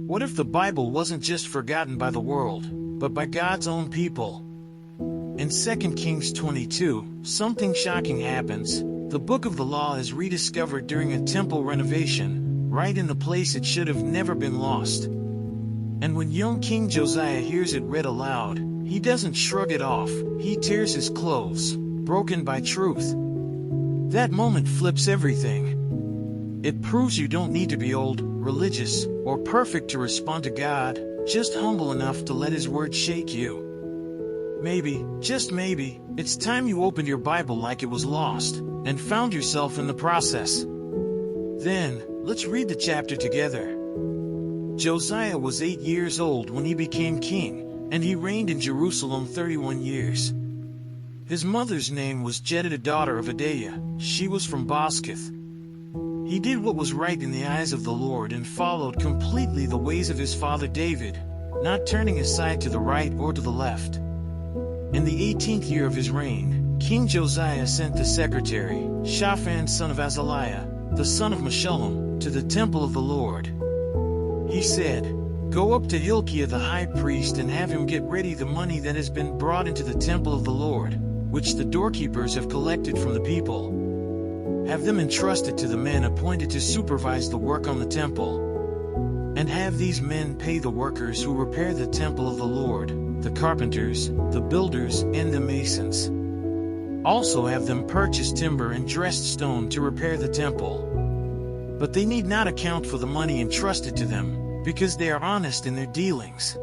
What if the Bible wasn't just forgotten by the world, but by God's own people? In 2 Kings 22, something shocking happens. The Book of the Law is rediscovered during a temple renovation, right in the place it should have never been lost. And when young King Josiah hears it read aloud, he doesn't shrug it off, he tears his clothes, broken by truth. That moment flips everything. It proves you don't need to be old, religious, or perfect to respond to God, just humble enough to let His Word shake you. Maybe, just maybe, it's time you opened your Bible like it was lost, and found yourself in the process. Then, let's read the chapter together. Josiah was 8 years old when he became king, and he reigned in Jerusalem 31 years. His mother's name was Jedidah, daughter of Adaiah. She was from Bosketh. He did what was right in the eyes of the Lord and followed completely the ways of his father David, not turning aside to the right or to the left. In the 18th year of his reign, King Josiah sent the secretary, Shaphan son of Azaliah, the son of Meshullam, to the temple of the Lord. He said, "Go up to Hilkiah the high priest and have him get ready the money that has been brought into the temple of the Lord, which the doorkeepers have collected from the people. Have them entrusted to the men appointed to supervise the work on the temple. And have these men pay the workers who repair the temple of the Lord, the carpenters, the builders, and the masons. Also have them purchase timber and dressed stone to repair the temple. But they need not account for the money entrusted to them, because they are honest in their dealings."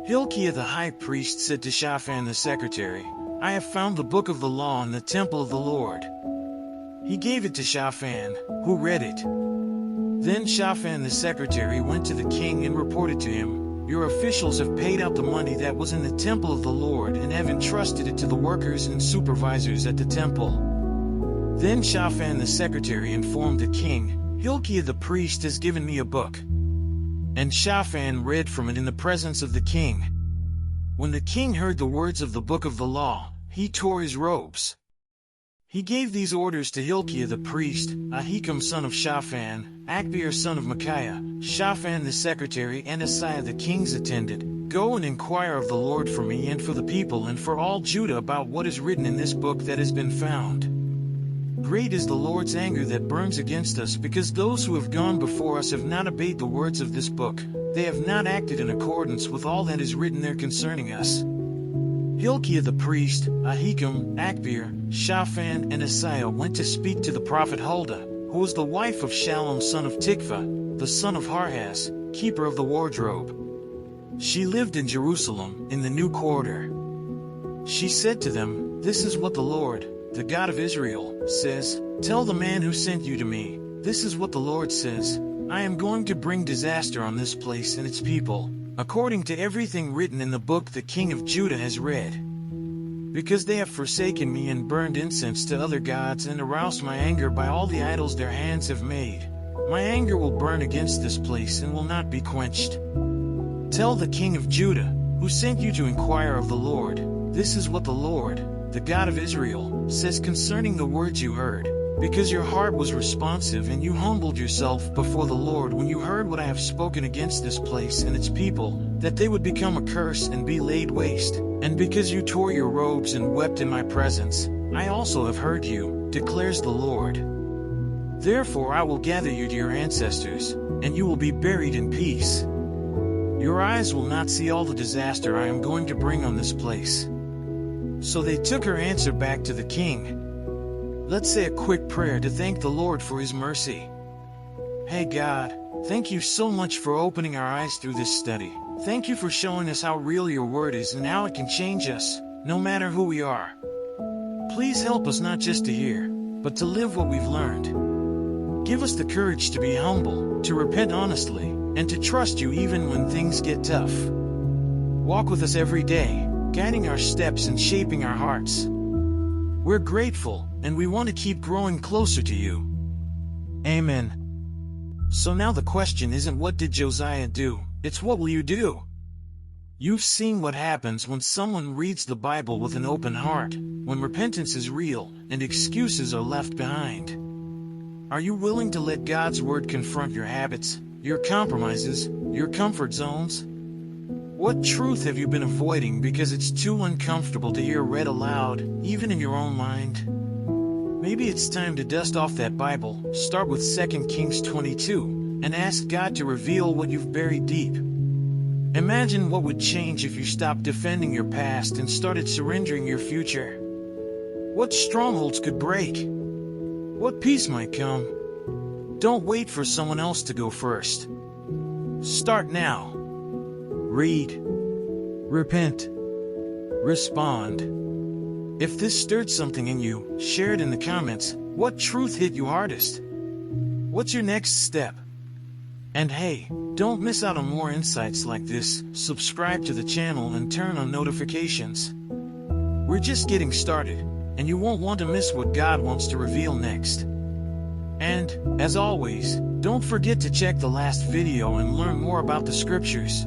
Hilkiah the high priest said to Shaphan the secretary, "I have found the book of the law in the temple of the Lord." He gave it to Shaphan, who read it. Then Shaphan the secretary went to the king and reported to him, "Your officials have paid out the money that was in the temple of the Lord and have entrusted it to the workers and supervisors at the temple." Then Shaphan the secretary informed the king, "Hilkiah the priest has given me a book." And Shaphan read from it in the presence of the king. When the king heard the words of the book of the law, he tore his robes. He gave these orders to Hilkiah the priest, Ahikam son of Shaphan, Akbir son of Micaiah, Shaphan the secretary, and Asaiah the king's attendant, "Go and inquire of the Lord for me and for the people and for all Judah about what is written in this book that has been found. Great is the Lord's anger that burns against us, because those who have gone before us have not obeyed the words of this book. They have not acted in accordance with all that is written there concerning us." Hilkiah the priest, Ahikam, Akbir, Shaphan, and Asaiah went to speak to the prophet Huldah, who was the wife of Shallum son of Tikvah, the son of Harhas, keeper of the wardrobe. She lived in Jerusalem, in the new quarter. She said to them, "This is what the Lord, the God of Israel, says, Tell the man who sent you to me, this is what the Lord says, I am going to bring disaster on this place and its people, according to everything written in the book the king of Judah has read. Because they have forsaken me and burned incense to other gods and aroused my anger by all the idols their hands have made. My anger will burn against this place and will not be quenched. Tell the king of Judah, who sent you to inquire of the Lord, this is what the Lord, the God of Israel, says concerning the words you heard, because your heart was responsive and you humbled yourself before the Lord when you heard what I have spoken against this place and its people, that they would become a curse and be laid waste, and because you tore your robes and wept in my presence, I also have heard you, declares the Lord. Therefore I will gather you to your ancestors, and you will be buried in peace. Your eyes will not see all the disaster I am going to bring on this place." So they took her answer back to the king. Let's say a quick prayer to thank the Lord for His mercy. Hey God, thank you so much for opening our eyes through this study. Thank you for showing us how real your word is and how it can change us, no matter who we are. Please help us not just to hear, but to live what we've learned. Give us the courage to be humble, to repent honestly, and to trust you even when things get tough. Walk with us every day, guiding our steps and shaping our hearts. We're grateful, and we want to keep growing closer to you. Amen. So now the question isn't what did Josiah do, it's what will you do? You've seen what happens when someone reads the Bible with an open heart, when repentance is real and excuses are left behind. Are you willing to let God's word confront your habits, your compromises, Your comfort zones? What truth have you been avoiding because it's too uncomfortable to hear read aloud, even in your own mind? Maybe it's time to dust off that Bible, start with 2 Kings 22, and ask God to reveal what you've buried deep. Imagine what would change if you stopped defending your past and started surrendering your future. What strongholds could break? What peace might come? Don't wait for someone else to go first. Start now. Read. Repent. Respond. If this stirred something in you, share it in the comments. What truth hit you hardest? What's your next step? And hey, don't miss out on more insights like this. Subscribe to the channel and turn on notifications. We're just getting started, and you won't want to miss what God wants to reveal next. And, as always, don't forget to check the last video and learn more about the scriptures.